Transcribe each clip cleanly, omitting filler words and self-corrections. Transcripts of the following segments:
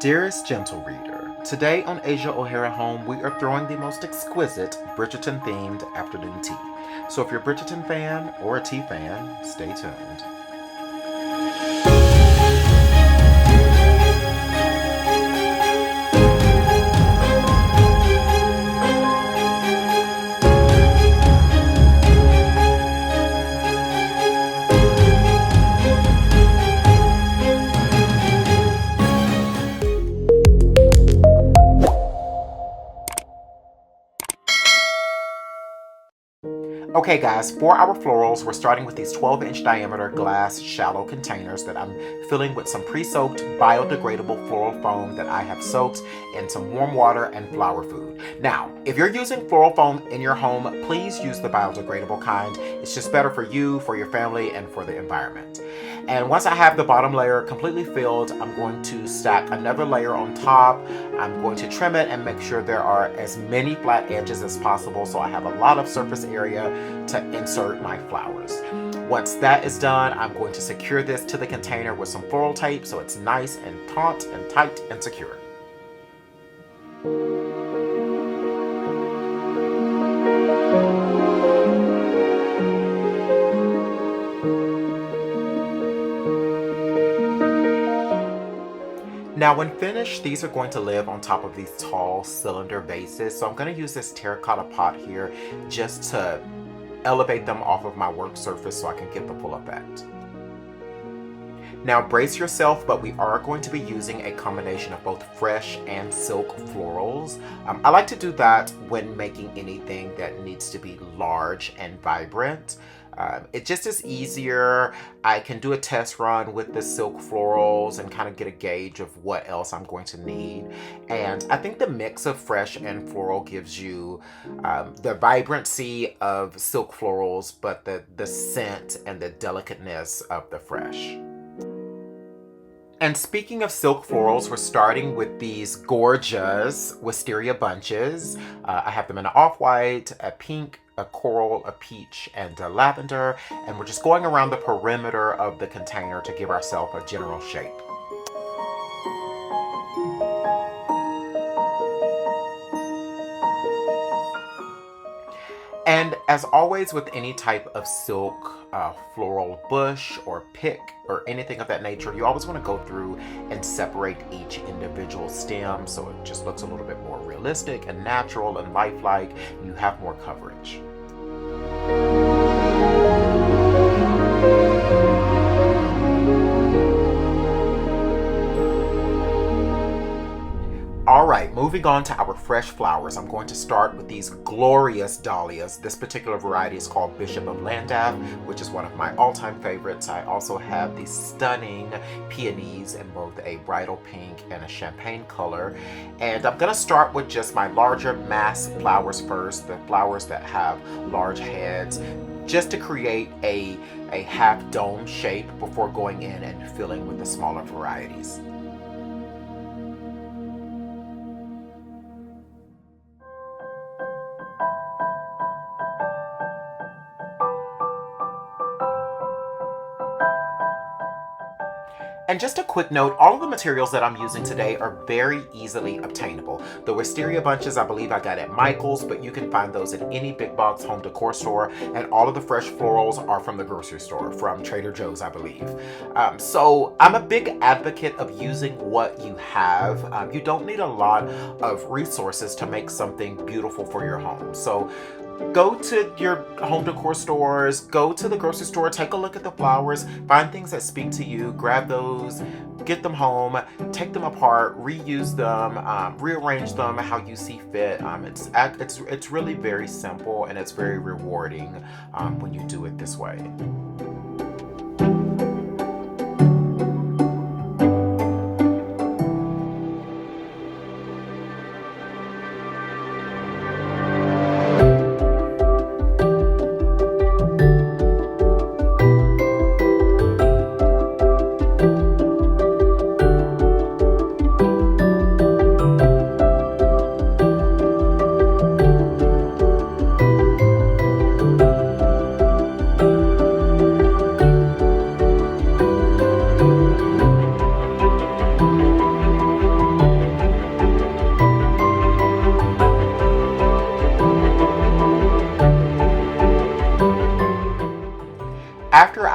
Dearest gentle reader, today on Asia O'Hara Home, we are throwing the most exquisite Bridgerton-themed afternoon tea. So if you're a Bridgerton fan or a tea fan, stay tuned. Okay guys, for our florals, we're starting with these 12-inch diameter glass shallow containers that I'm filling with some pre-soaked biodegradable floral foam that I have soaked in some warm water and flower food. Now, if you're using floral foam in your home, please use the biodegradable kind. It's just better for you, for your family, and for the environment. And once I have the bottom layer completely filled, I'm going to stack another layer on top. I'm going to trim it and make sure there are as many flat edges as possible so I have a lot of surface area to insert my flowers. Once that is done, I'm going to secure this to the container with some floral tape so it's nice and taut and tight and secure. Now when finished, these are going to live on top of these tall cylinder vases. So I'm going to use this terracotta pot here just to elevate them off of my work surface so I can get the full effect. Now brace yourself, but we are going to be using a combination of both fresh and silk florals. I like to do that when making anything that needs to be large and vibrant. It just is easier. I can do a test run with the silk florals and kind of get a gauge of what else I'm going to need. And I think the mix of fresh and floral gives you the vibrancy of silk florals, but the scent and the delicateness of the fresh. And speaking of silk florals, we're starting with these gorgeous wisteria bunches. I have them in an off-white, a pink, a coral, a peach, and a lavender. And we're just going around the perimeter of the container to give ourselves a general shape. And as always with any type of silk floral bush or pick or anything of that nature, you always want to go through and separate each individual stem so it just looks a little bit more realistic and natural and lifelike. You have more coverage. Alright, moving on to our fresh flowers. I'm going to start with these glorious dahlias. This particular variety is called Bishop of Llandaff, which is one of my all-time favorites. I also have these stunning peonies in both a bridal pink and a champagne color. And I'm going to start with just my larger mass flowers first, the flowers that have large heads, just to create a half dome shape before going in and filling with the smaller varieties. And just a quick note, all of the materials that I'm using today are very easily obtainable. The wisteria bunches I believe I got at Michael's, but you can find those at any big box home decor store, and all of the fresh florals are from the grocery store, from Trader Joe's I believe. So I'm a big advocate of using what you have. You don't need a lot of resources to make something beautiful for your home. So go to your home decor stores, go to the grocery store, take a look at the flowers, find things that speak to you, grab those, get them home, take them apart, reuse them, rearrange them how you see fit. It's really very simple and it's very rewarding when you do it this way.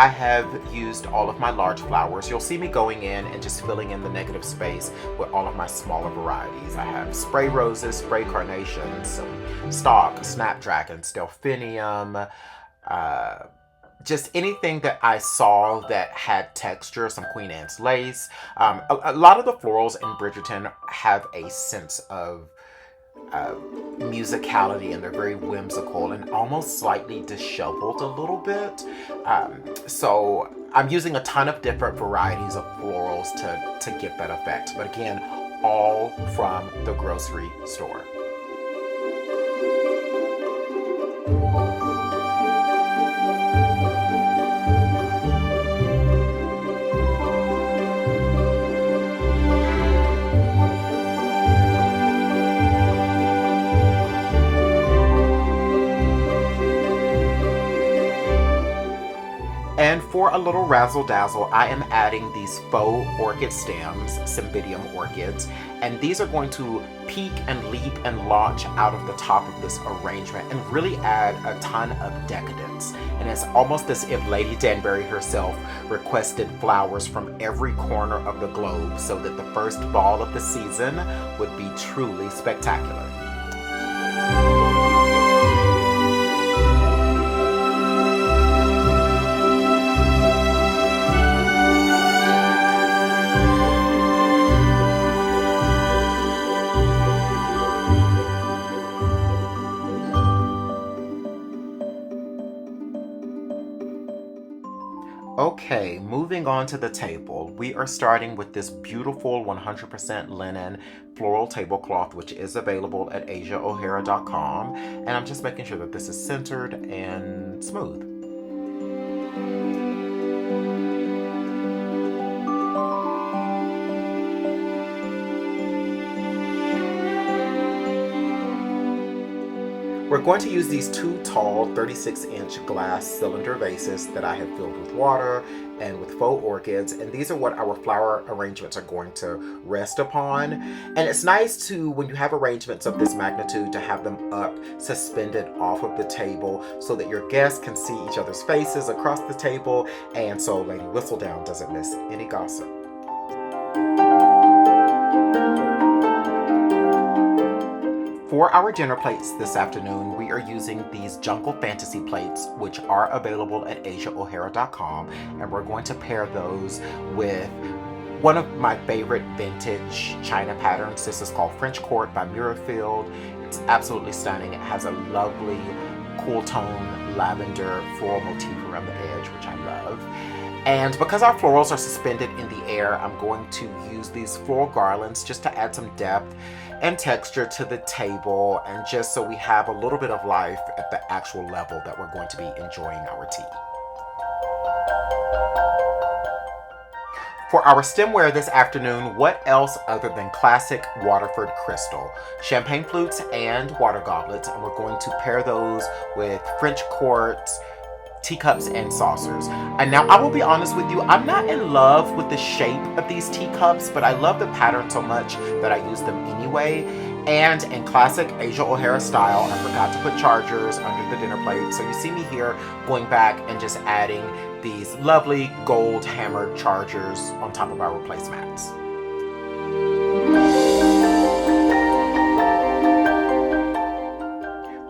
I have used all of my large flowers. You'll see me going in and just filling in the negative space with all of my smaller varieties. I have spray roses, spray carnations, some stock, snapdragons, delphinium, just anything that I saw that had texture, some Queen Anne's lace. A lot of the florals in Bridgerton have a sense of musicality, and they're very whimsical and almost slightly disheveled a little bit. So I'm using a ton of different varieties of florals to get that effect. But again, all from the grocery store. And for a little razzle dazzle, I am adding these faux orchid stems, Cymbidium orchids, and these are going to peek and leap and launch out of the top of this arrangement and really add a ton of decadence. And it's almost as if Lady Danbury herself requested flowers from every corner of the globe so that the first ball of the season would be truly spectacular. Okay, moving on to the table, we are starting with this beautiful 100% linen floral tablecloth, which is available at asiaohara.com, and I'm just making sure that this is centered and smooth. We're going to use these two tall 36-inch glass cylinder vases that I have filled with water and with faux orchids, and these are what our flower arrangements are going to rest upon. And it's nice to, when you have arrangements of this magnitude, to have them up suspended off of the table so that your guests can see each other's faces across the table, and so Lady Whistledown doesn't miss any gossip. For our dinner plates this afternoon, we are using these Jungle Fantasy plates, which are available at asiaohara.com, and we're going to pair those with one of my favorite vintage china patterns. This is called French Court by Mirafield. It's absolutely stunning. It has a lovely cool tone lavender floral motif around the edge, which I love. And because our florals are suspended in the air, I'm going to use these floral garlands just to add some depth and texture to the table, and just so we have a little bit of life at the actual level that we're going to be enjoying our tea. For our stemware this afternoon, what else other than classic Waterford crystal, champagne flutes and water goblets, and we're going to pair those with French courts, teacups, and saucers. And now I will be honest with you, I'm not in love with the shape of these teacups, but I love the pattern so much that I use them anyway. And in classic Asia O'Hara style, I forgot to put chargers under the dinner plate. So you see me here going back and just adding these lovely gold hammered chargers on top of our placemats.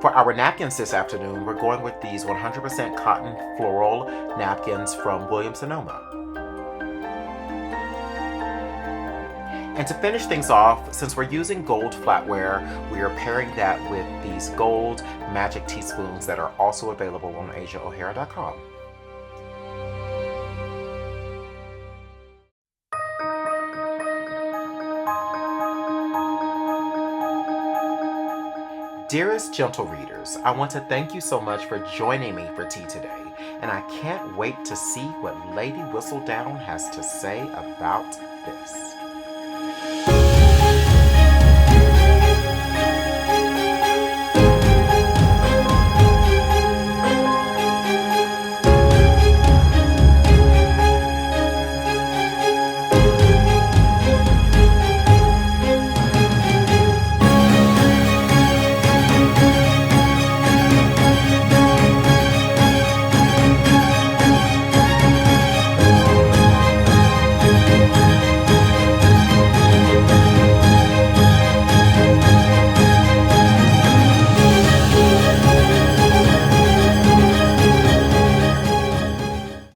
For our napkins this afternoon, we're going with these 100% cotton floral napkins from Williams-Sonoma. And to finish things off, since we're using gold flatware, we are pairing that with these gold magic teaspoons that are also available on asiaohara.com. Dearest gentle readers, I want to thank you so much for joining me for tea today, and I can't wait to see what Lady Whistledown has to say about this.